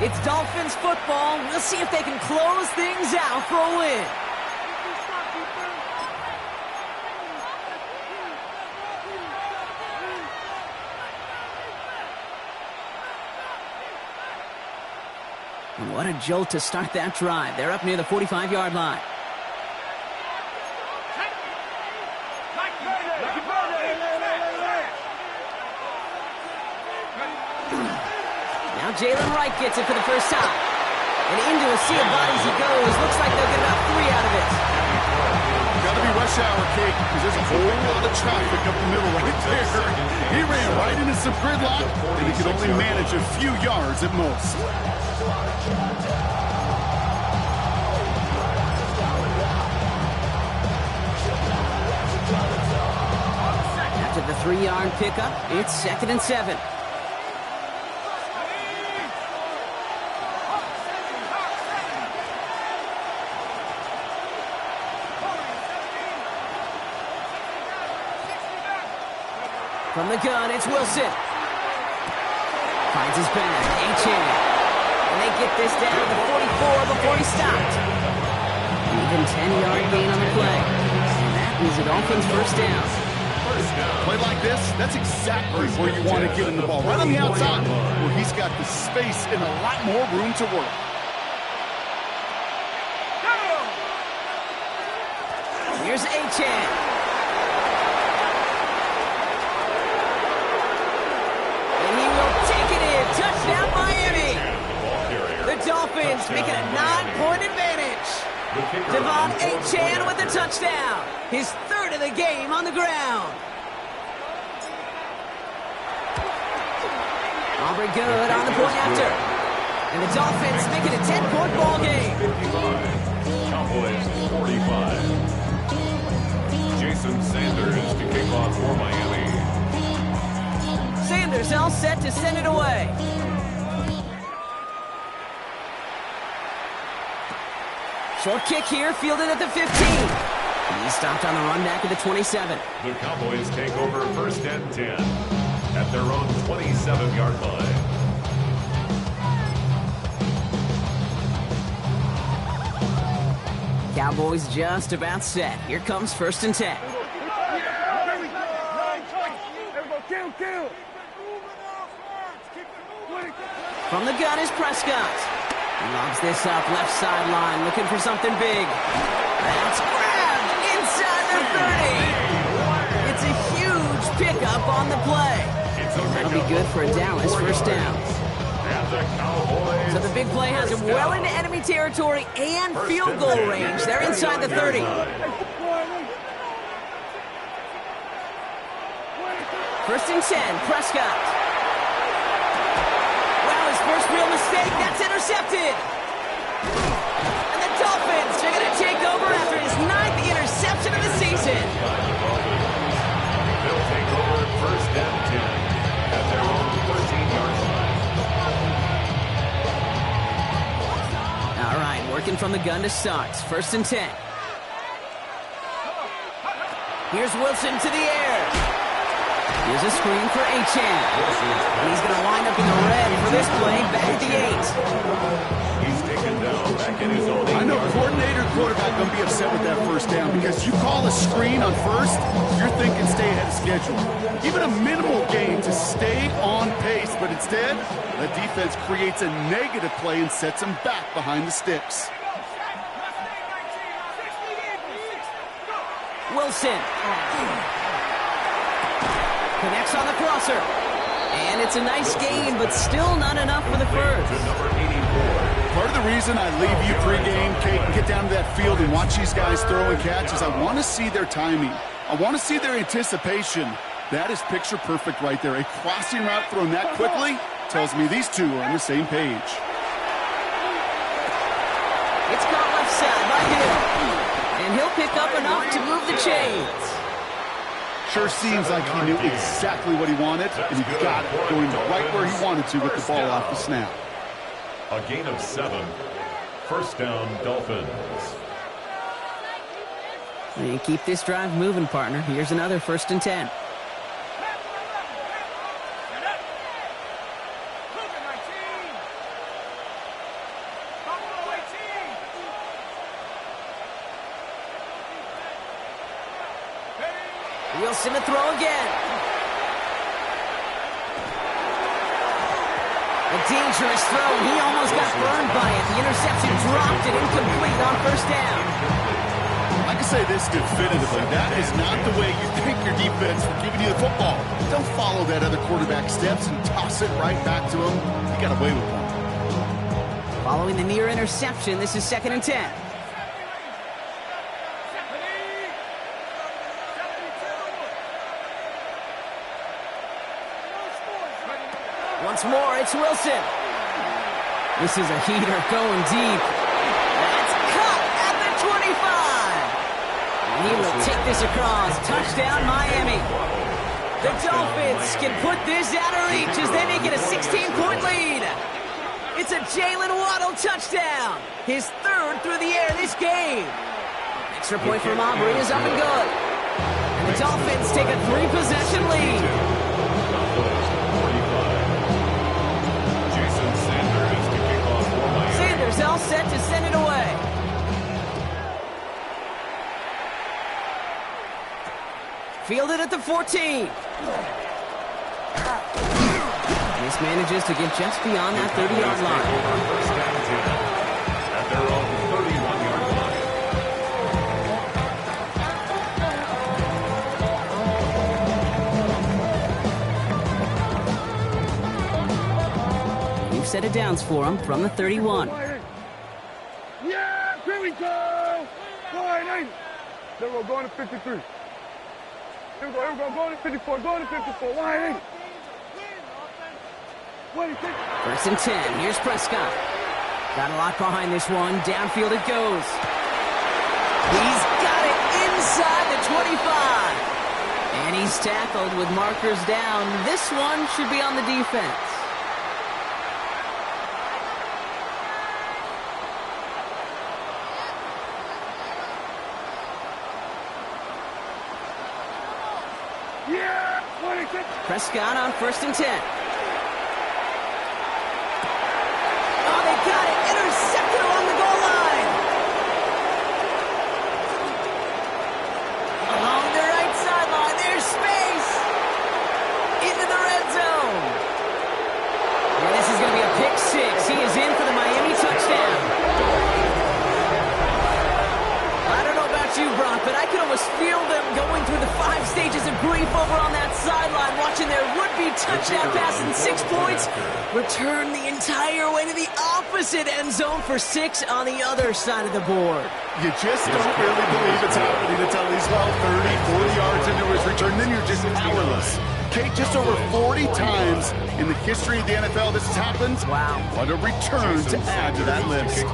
It's Dolphins football. We'll see if they can close things out for a win. And what a jolt to start that drive. They're up near the 45-yard line. Now Jalen Wright gets it for the first time. And into a sea of bodies he goes. Looks like they'll get about 3 out of it. Gotta be rush hour, Kate, because there's a whole lot of traffic up the middle right there. He ran right into some gridlock, and he could only manage a few yards at most. After the 3-yard pickup, it's 2nd and 7. From the gun, it's Wilson. Finds his back, H.A. And they get this down to the 44 before he stopped. Even 10-yard gain on the play. And that is a Dolphins first down. Play like this, that's exactly where you want to get in the ball. Right on the outside, where he's got the space and a lot more room to work. Here's H.A. Touchdown, Miami! The Dolphins making a 9-point advantage. Devon Achane with the touchdown. His 3rd of the game on the ground. Aubrey good on the point after. And the Dolphins making a 10-point ball game. 55. Cowboys 45. Jason Sanders to kick off for Miami. Sanders all set to send it away. Short kick here, fielded at the 15. He stopped on the run back at the 27. The Cowboys take over 1st and 10 at their own 27-yard line. Cowboys just about set. Here comes 1st and 10. From the gun is Prescott. He lobs this up left sideline, looking for something big. That's grabbed inside the 30. It's a huge pickup on the play. That'll be good for a Dallas first down. So the big play has him well into enemy territory and field goal range. They're inside the 30. 1st and 10, Prescott. First real mistake, that's intercepted. And the Dolphins are going to take over after his 9th interception of the season. They'll take over 1st and 10 at their own 14-yard line. All right, working from the gun to start. 1st and 10. Here's Wilson to the air. Here's a screen for Achane. And he's going to line up in the red for this play back at the 8. He's taken down back in his own 8. I know coordinator quarterback going to be upset with that first down because you call a screen on first, you're thinking stay ahead of schedule. Even a minimal gain to stay on pace, but instead, the defense creates a negative play and sets him back behind the sticks. Wilson. Connects on the crosser. And it's a nice gain, but still not enough for the first. Part of the reason I leave you pregame, Kate, and get down to that field and watch these guys throw and catch is I want to see their timing. I want to see their anticipation. That is picture perfect right there. A crossing route thrown that quickly tells me these two are on the same page. It's caught left side by Hill. And he'll pick up enough to move the chains. Sure seems like he knew exactly what he wanted, and he got it, going right where he wanted to with the ball off the snap. A gain of 7. 1st down, Dolphins. You keep this drive moving, partner. Here's another 1st and 10. Wilson to throw again. A dangerous throw. He almost got burned by it. The interception dropped it incomplete on 1st down. Like I say this definitively. That is not the way you thank your defense for giving you the football. Don't follow that other quarterback steps and toss it right back to him. You got away with one. Following the near interception, this is 2nd and 10. Once more, it's Wilson. This is a heater going deep. That's cut at the 25. And he will take this across. Touchdown, Miami. The Dolphins can put this out of reach as they make it a 16-point lead. It's a Jalen Waddle touchdown. His 3rd through the air this game. Extra point from Aubrey is up and good. And the Dolphins take a 3-possession lead. Sanders all set to send it away. Fielded at the 14. This manages to get just beyond that 30-yard line. At their own 31-yard line. New set of downs for him from the 31. Yeah, here we go. Line 80. There we go, going to 53. Here we go, going to 54, going to 54, line 80. 1st and 10. Here's Prescott. Got a lot behind this one. Downfield it goes. He's got it inside the 25. And he's tackled with markers down. This one should be on the defense. Yeah, 26. Prescott on 1st and 10. Got it, intercepted along the goal line. Along the right sideline, there's space. Into the red zone. And this is going to be a pick 6. He is in for the Miami touchdown. I don't know about you, Brock, but I could almost feel them going through the 5 stages of grief over on that sideline, watching their would-be touchdown pass in 6 points return the entire way to the opposite end zone for 6 on the other side of the board. You just don't really believe it's happening until he's 30, 40 yards into his return. Then you're just powerless. Kate, just over 40 times in the history of the NFL this has happened. Wow. What a return to add to that list.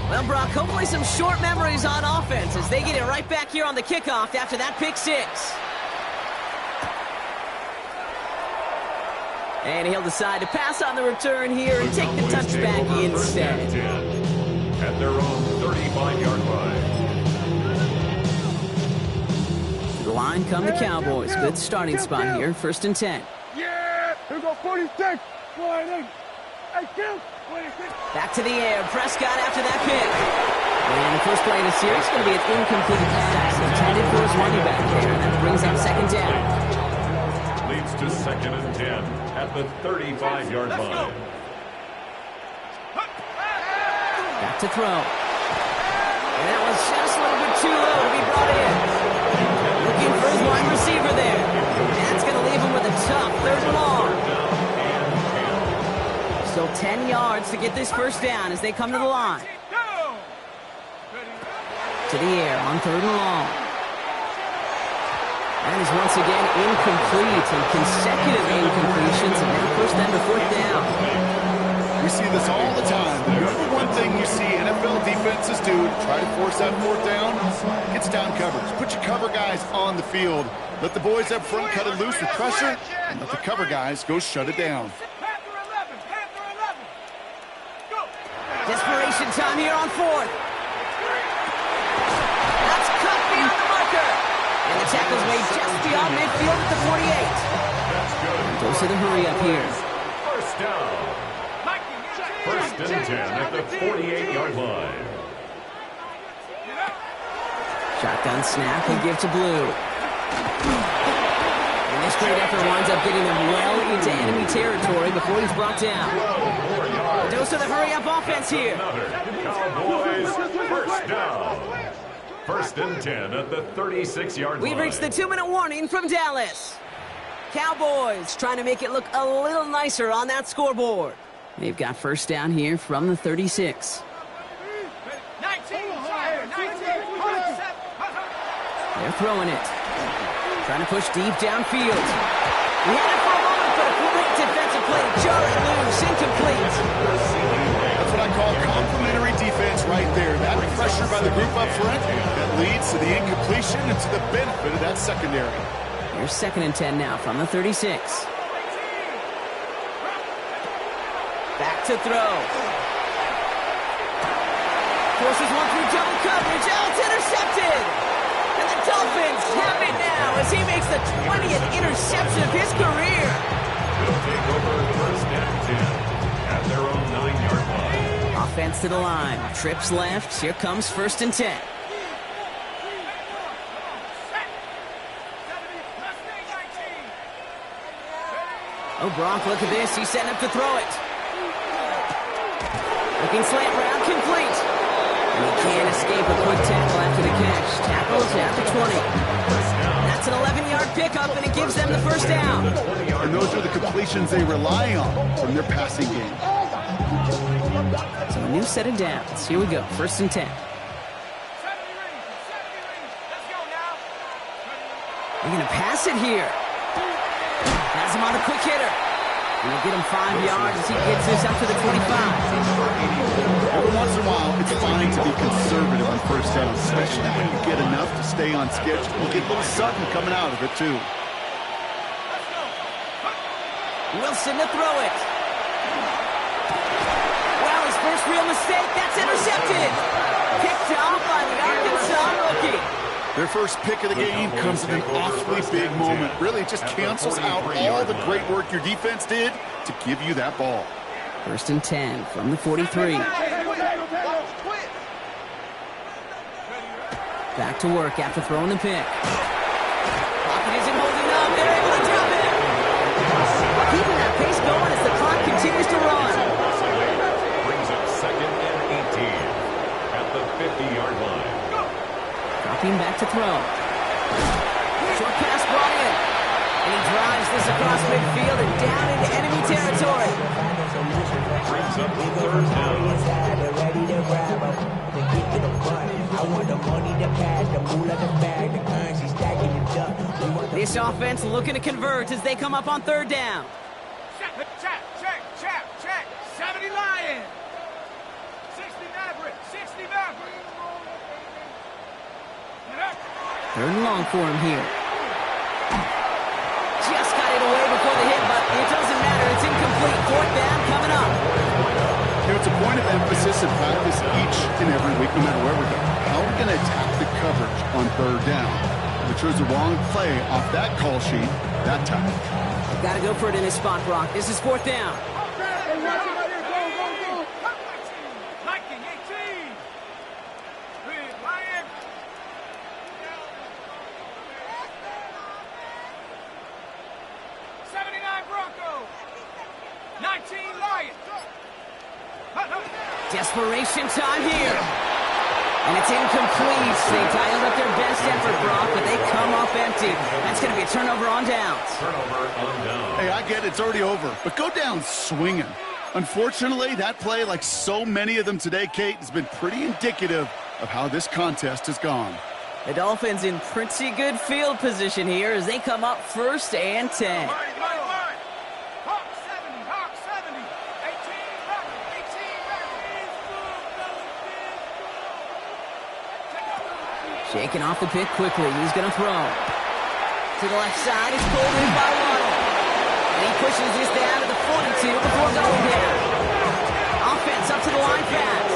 Well, Brock, hopefully some short memories on offense as they get it right back here on the kickoff after that pick 6. And he'll decide to pass on the return here and take the touchback instead. At their own 35-yard line. The line come the Cowboys. Good starting spot here. 1st and 10. Yeah, here we go, 46. Line 8. Hey, kill. 26. Back to the air. Prescott after that pick. And the first play of the series is going to be an incomplete pass intended for his running back there. And that brings up 2nd down. Leads to 2nd and 10 at the 35-yard line. Back to throw. And that was just a little bit too low to be brought in. Looking for his wide receiver there. And that's going to leave him with a tough 3rd and long. So 10 yards to get this first down as they come to the line. To the air on 3rd and long. That is once again incomplete and consecutive incompletions, and now push them to 4th down. We see this all the time. The number one thing you see NFL defenses do to try to force that 4th down, it's down coverage. Put your cover guys on the field. Let the boys up front cut it loose with pressure, and let the cover guys go shut it down. Desperation time here on 4th. That's cut beyond the marker. And the tackle's made just beyond midfield at the 48. Goes to the hurry up here. First down. 1st and 10 at the 48-yard line. Shotgun snap and give to Blue. And this great effort winds up getting him well into enemy territory before he's brought down. Dose of the hurry-up offense here. Cowboys first down. First and 10 at the 36-yard line. We've reached the 2-minute warning from Dallas. Cowboys trying to make it look a little nicer on that scoreboard. They've got first down here from the 36. 19, 19. They're throwing it. Trying to push deep downfield. We had it for a moment, but a great defensive play to jar it loose, incomplete. That's what I call complimentary defense right there. That pressure by the group up front that leads to the incompletion and to the benefit of that secondary. Here's 2nd and 10 now from the 36. Back to throw. Forces one through double coverage. Oh, it's intercepted. And the Dolphins have it now as he makes the 20th interception of his career. They'll take over first and 10 at their own 9-yard line. Offense to the line. Trips left. Here comes 1st and 10. Oh, Gronk, look at this. He's setting up to throw it. Looking slant route, complete. And he can't escape a quick tackle after the catch. Tackles at the 20. That's an 11-yard pickup, and it gives them the first down. And those are the completions they rely on from their passing game. So a new set of downs. Here we go. 1st and 10. They're going to pass it here. Has him on a quick hitter. And he'll get him 5 yards as he gets this up to the 25. Every once in a while, it's fine to be conservative on first down, especially when you get enough to stay on schedule. We'll get a little something coming out of it, too. Wilson to throw it. Well, his first real mistake. That's intercepted. Picked off by the Arkansas rookie. Their first pick of the game comes at an awfully big moment. Really, it just cancels out all the great work your defense did to give you that ball. 1st and 10 from the 43. Back to work after throwing the pick. Pocket isn't holding up. They're able to drop it. Keeping that pace going as the clock continues to run. Brings up 2nd and 18 at the 50-yard line. Dropping back to throw. Short pass brought in. And he drives this across midfield and down into enemy territory. Brings up 3rd down. This offense looking to convert as they come up on 3rd down. Check. 70 Lions. 60 Maverick. 60 Maverick. 3rd and long for him here. Just got it away before the hit, but it doesn't matter. It's incomplete. 4th down coming up. It's a point of emphasis in practice each and every week, no matter where we go. How are we going to attack the coverage on 3rd down? We chose the wrong play off that call sheet that time. Got to go for it in this spot, Brock. This is 4th down. Desperation time here. And it's incomplete. They dialed up their best effort, Brock, but they come up empty. That's going to be a turnover on downs. Turnover on downs. Hey, I get it. It's already over. But go down swinging. Unfortunately, that play, like so many of them today, Kate, has been pretty indicative of how this contest has gone. The Dolphins in pretty good field position here as they come up 1st and 10. Shaking off the pick quickly. He's going to throw. To the left side. It's pulled in by Waddle. And he pushes this down to the 42 before going down. Offense up to the line fast.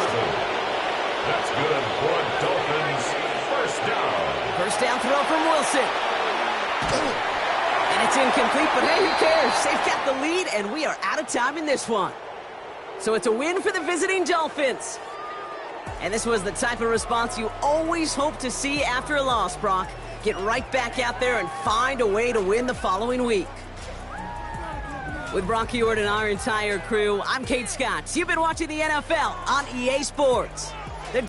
That's good for Dolphins. First down. First down throw from Wilson. And it's incomplete, but hey, who cares? They've got the lead, and we are out of time in this one. So it's a win for the visiting Dolphins. And this was the type of response you always hope to see after a loss, Brock. Get right back out there and find a way to win the following week. With Brock Ewart and our entire crew, I'm Kate Scott. You've been watching the NFL on EA Sports.